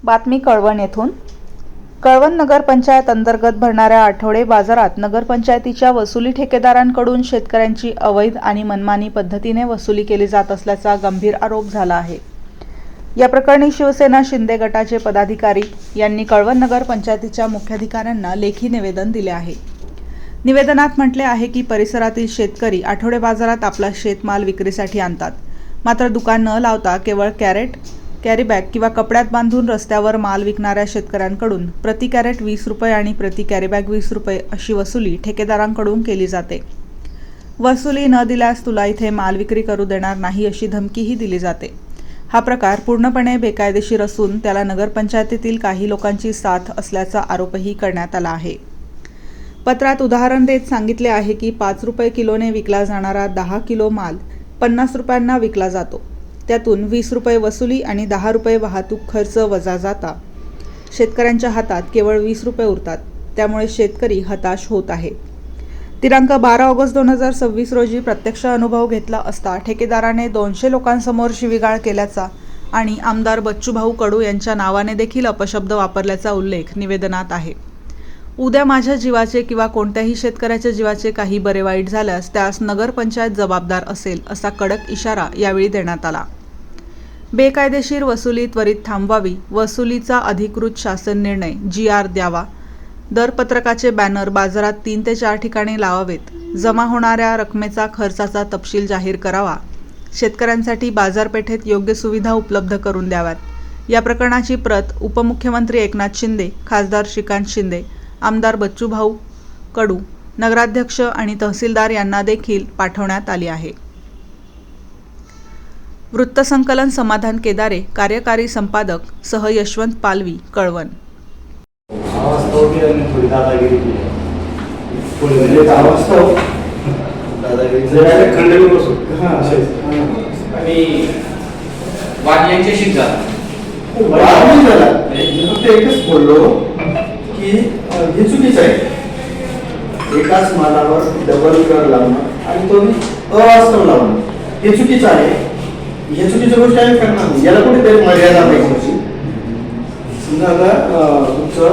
बातमी कळवण येथून। कळवण नगरपंचायत अंतर्गत भरणाऱ्या आठवडे बाजारात नगरपंचायतीच्या वसुली ठेकेदारांकडून शेतकऱ्यांची अवैध आणि मनमानी पद्धतीने वसुली केली जात असल्याचा गंभीर आरोप झाला आहे। या प्रकरणी शिवसेना शिंदे गटाचे पदाधिकारी यांनी कळवण नगरपंचायतीच्या मुख्याधिकाऱ्यांना लेखी निवेदन दिले आहे। निवेदनात म्हटले आहे की परिसरातील शेतकरी आठवडे बाजारात आपला शेतमाल विक्रीसाठी आणतात, मात्र दुकान न लावता केवळ कॅरी बॅग किंवा कपड्यात बांधून रस्त्यावर माल विकणाऱ्या शेतकऱ्यांकडून प्रति कॅरेट 20 रुपये आणि प्रति कॅरी बॅग 20 रुपये अशी वसुली ठेकेदारांकडून केली जाते। वसुली न दिल्यास तुला इथे माल विक्री करू देणार नाही अशी धमकीही दिली जाते। हा प्रकार पूर्णपणे बेकायदेशीर असून त्याला नगरपंचायतीतील काही लोकांची साथ असल्याचा आरोपही करण्यात आला आहे। पत्रात उदाहरण देत सांगितले आहे की 5 रुपये किलोने विकला जाणारा 10 किलो माल 50 रुपयांना विकला जातो। त्यातून 20 रुपये वसुली आणि 10 रुपये वाहतूक खर्च वजा जाता शेतकऱ्यांच्या हातात केवळ 20 रुपये उरतात। त्यामुळे शेतकरी हताश होत आहे। दिनांक 12 ऑगस्ट 2026 रोजी प्रत्यक्ष अनुभव घेतला असता ठेकेदाराने 200 लोकांसमोर शिवीगाळ केल्याचा आणि आमदार बच्चूभाऊ कडू यांच्या नावाने देखील अपशब्द वापरल्याचा उल्लेख निवेदनात आहे। उद्या माझ्या जीवाचे किंवा कोणत्याही शेतकऱ्याच्या जीवाचे काही बरे वाईट झाल्यास त्यास नगरपंचायत जबाबदार असेल असा कडक इशारा यावेळी देण्यात आला। बेकायदेशीर वसुली त्वरित थांबवावी, वसुलीचा अधिकृत शासन निर्णय GR द्यावा, दरपत्रकाचे बॅनर बाजारात 3 ते 4 ठिकाणी लावावेत, जमा होणाऱ्या रकमेचा खर्चाचा तपशील जाहीर करावा, शेतकऱ्यांसाठी बाजारपेठेत योग्य सुविधा उपलब्ध करून द्याव्यात। या प्रकरणाची प्रत उपमुख्यमंत्री एकनाथ शिंदे, खासदार श्रीकांत शिंदे, आमदार बच्चूभाऊ कडू, नगराध्यक्ष आणि तहसीलदार यांना देखील पाठवण्यात आली आहे। वृत्तसंकलन समाधान केदारे, कार्यकारी संपादक सह यशवंत पालवी, कळवण। हे चुकीचं आहे। एकाच मालावर डबल कर लावणं आणि तो अवास्तव लावणं हे चुकीचं आहे। हे चुकीची गोष्ट आहे करणार नाही, याला कुठेतरी मर्यादा पाहिजे। समजा आता तुमचं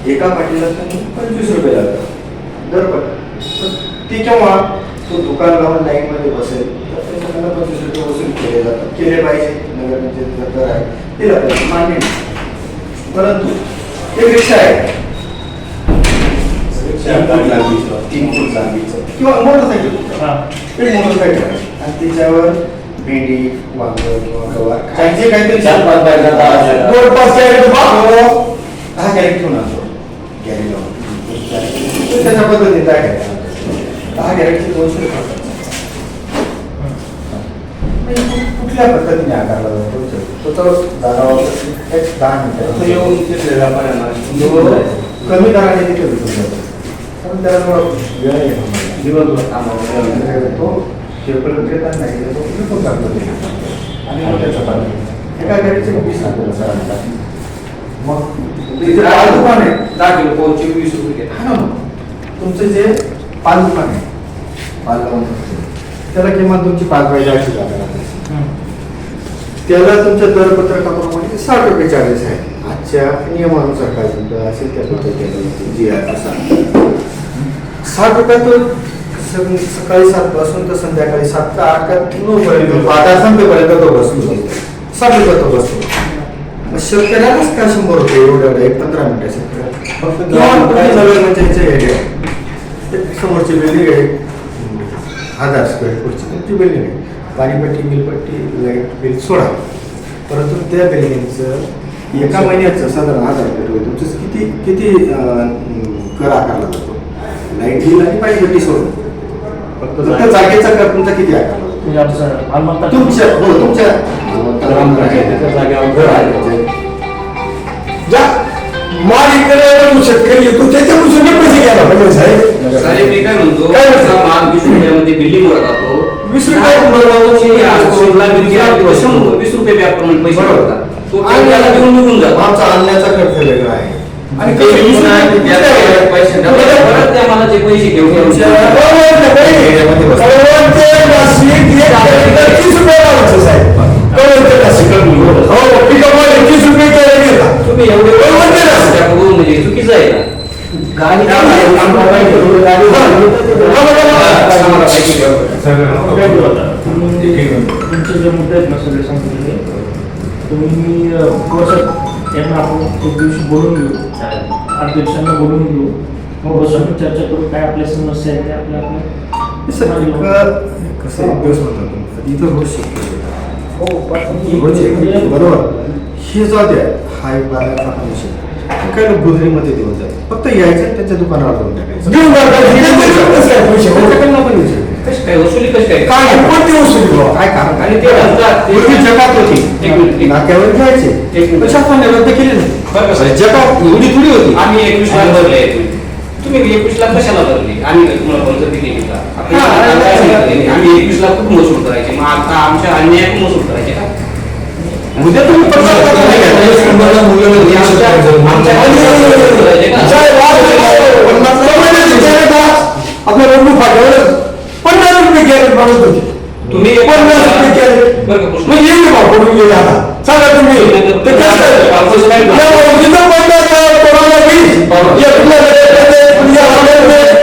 एका पाटीला 25 रुपये लागतात दरपट, ती केव्हा तो दुकान लावून लाईन मध्ये बसेल तर त्याच्याकडनं 25 रुपये वसूल केले जातात, केले पाहिजे। नगरपंचायत दर आहे ते मान्य नाही, परंतु एक रिक्षा आहे 3 फूट लांबीचं किंवा मोटरसायकल आणि त्याच्यावर भेंडी, वांग किंवा गवार काहीतरी 4-5 कॅरेट घेऊन आणतो गॅरी लावून, त्याच्या पद्धतीने काय करायचं 10 कॅरेटचे 200 रुपये कुठल्या पद्धतीने आकारला जातो तो जागा 10 मिनिटं येऊन कमी दराने तिथे विकून जातो, कारण त्याला थोडा वेळ तो शेवपर्यंत घेतात नाही तो विकून टाकतो आणि मग त्याचा पाणी एका गाडीचे 20 रुपये सरांना। मग दुकान आहे 10 किलो पोहोचचे 20 रुपये हा ना। तुमचं जे 5 दुकान आहे 5 लावून त्याला किंमत तुमची 5 बाय 10 जागा राहते, त्याला तुमच्या दरपत्रकाप्रमाणे 60 रुपये चार्जेस आहे। आजच्या नियमानुसार काय तुमचं असेल त्या पद्धतीने GR असा 60 रुपये तो सकाळी 7 पासून तर संध्याकाळी 7 का 8 का 9 पर्यंत 8 संपेपर्यंत तो बसतो, 60 रुपये तो बसतो। मग शेतकऱ्यालाच का 100 रुपये एवढं 15 मिनिटासाठी फक्त नगरपंचायतचे एरिया समोरची बिल्डिंग आहे 1000 स्क्वेअर फूटची तुमची बिल्डिंग आहे, पाणीपट्टी, बिलपट्टी, लाईट बिल सोडा, परंतु त्या बिल्डिंगचं एका महिन्याचं साधारण 1000 रुपये होईल। तुमचं किती कर आकारला जातो? लाईट बिल आणि पाणीपट्टी सोडून फक्त जागेचा कर तुमचा किती आकारला जातो? तुमच्या माल इकडे शेतकरी येतो त्याच्यापासून पैसे घ्यायला पाहिजे साहेब। मी काय म्हणतो, माल 20 रुपयामध्ये बिल्डिंग वर जातो, 20 रुपये 20 रुपये व्यापार पैसे भरतात, तो त्याला घेऊन निघून जातो। आमचा आणण्याचा खर्च वेगळा आहे आणि पैसे त्या मालाचे पैसे घेऊन ₹30 केले घेता. तुम्ही एवढे म्हणते ना. त्याकडून म्हणजे चुकीचं आहे ना. गाडी तुमचे जे मुद्दे आहेत ना सगळे सांगितले तुम्ही थोडंसं यांना आपण एक दिवशी बोलून घेऊ अध्यक्षांना बोलून घेऊ मग बसून चर्चा करू काय आपल्या समस्या आहेत त्या बरोबर हे जाऊ द्या हा एक बाजाराचा विषय काय लोक गुजरीमध्ये देऊन जाईल फक्त यायचं त्याच्या दुकानावर जाऊन टाकायचं कशी काय वसुली कशी काय काय कोणती वस्तू काय कारण आणि ते म्हणतात पूर्वी जगात होती एक मिनिट. नाक्यावर घ्यायचे एक मिनिट. शासनाने रद्द केली नाही बरं का? जगात एवढी थोडी होती आम्ही 21 लाख भरले तुम्ही 21 लाख कशाला भरले आम्ही काय तुम्हाला बळजबरी केली का हा, काय सांगितलं नाही. आम्ही 21 लाख कुठून वसूल करायचे मग आता आमच्या अन्याय कुठून वसूल करायचे का उद्या तुम्ही आपल्या रंगू फाट्यावर ₹50 कॅरेट मागत होते तुम्ही ₹50 कॅरेट बरं का कृष्ण? मग येईल भाव पडून गेले आता सांगा तुम्ही ते काय झालं? या ओळखीचं बंद करा, कोणाला वीज. या कुठल्या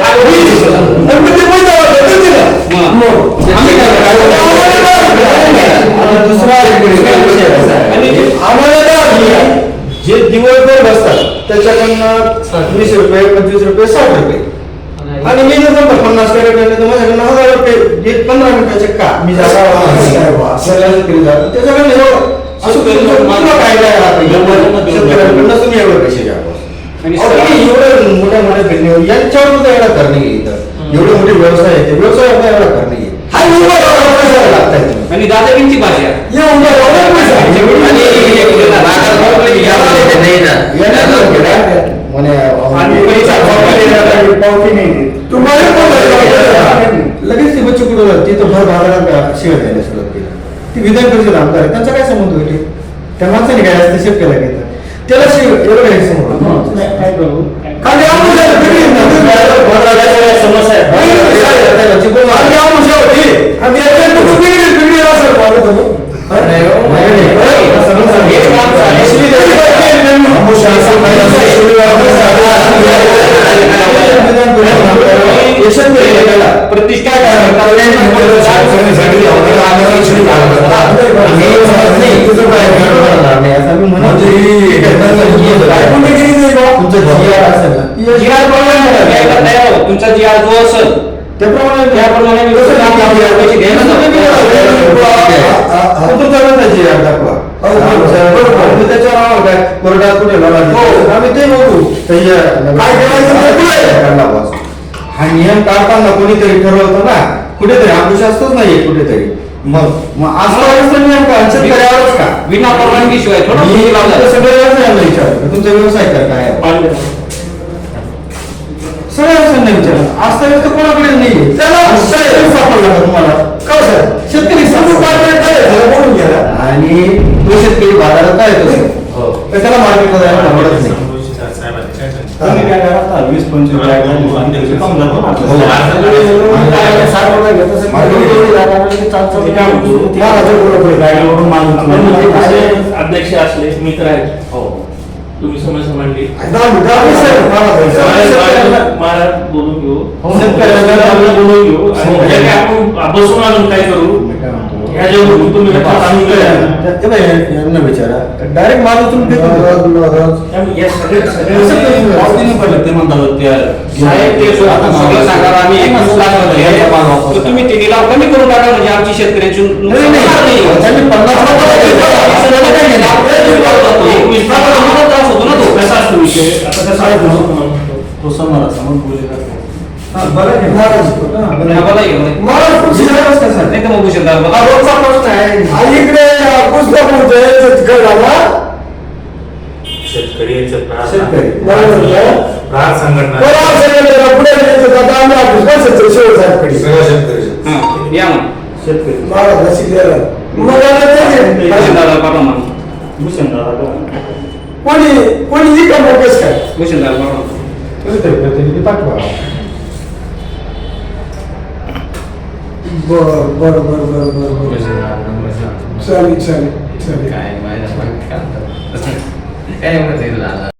आणि मग ते बंद होतं, ते दिलं. मग. आम्ही काय करायचं? आता दुसरा एक विषय असा आहे. आम्हाला काय जे दिवसभर बसतात त्याच्याकडनं ₹20, ₹25, ₹60 आणि मी जर समजा 50 कॅरेट आणले तर माझ्याकडनं ₹1000 एक 15 मिनिटाचे का मी त्याच्याकडनं एवढं असं तुला काय काय शेतकऱ्यांकडनं तुम्ही एवढे पैसे घ्या आणि एवढं मोठ्या मोठ्या बिल्डिंग यांच्यावर सुद्धा एवढा करणे येईल एवढे मोठे व्यवसाय आहेत व्यवसायावर एवढा करणे येईल हा एवढा लागतात आणि दादागिरीची भाषा लगेच ती बच्ची कुठं तिथं भर बाजारात शिवाय द्यायला सुरुवात केली ती विधान परिषद आमदार आहे त्यांचा काय संबंध होते त्या माणसाने काय असते शेतकऱ्याला घेतात त्याला शिव एवढं काय संबंध काय करू खाली समस्या प्रतिष्ठा तुमचा जी आज जो असेल त्याप्रमाणे त्याप्रमाणे मी कसं काम लावलं पैसे द्यायला त्याच्यावर आम्हाला काय कोर्टात कुठे आम्ही ते बघू काय करायचं हा नियम काढताना कोणीतरी ठरवतं ना कुठेतरी अंधविश्वासच नाहीये कुठेतरी मग आज नियम का शेतकऱ्यावरच का विना परवानगी शिवाय मी थोडं सगळ्या व्यवसायाला विचारतो तुमचा व्यवसाय काय सगळ्या व्यवसायांना विचारलं आज तर व्यवस्था कोणाकडे नाहीये त्याला सापडला का तुम्हाला का सर शेतकरी बोलून गेला आणि तो शेतकरी बाजारात काय येतो तर त्याला मार्केटला जायला आवडत नाही आम्ही काय करा 20-25 अध्यक्ष असले मित्र आहेत तुम्ही समस्या मांडली मला बोलून घेऊ बोलून घेऊ आणि आपण बसून आणून काय करू ह्याच्यावरून तुम्ही यांना विचारा डायरेक्ट माल उचलून या ते म्हणतात साहेब ते सगळं सांगा आम्ही 21 लाख भरले. तर तुम्ही ते निलाव कमी करून टाका म्हणजे आमची शेतकऱ्याची नुकसान होणार नाही. त्रास होतो ना तो कसा असतो विषय आता कसा आहे तो समोर बोलले नाही तर मग भूषणदार बघा. शेतकरी हां, या मग शेतकरी भूषणदार पाठवा मग कोणी का मोकेश काय भूषणदार पाठवा पाठवा बर बर बर बर बर बर चालेल चालेल चालेल काय काय म्हणतात काय एवढं ते झालं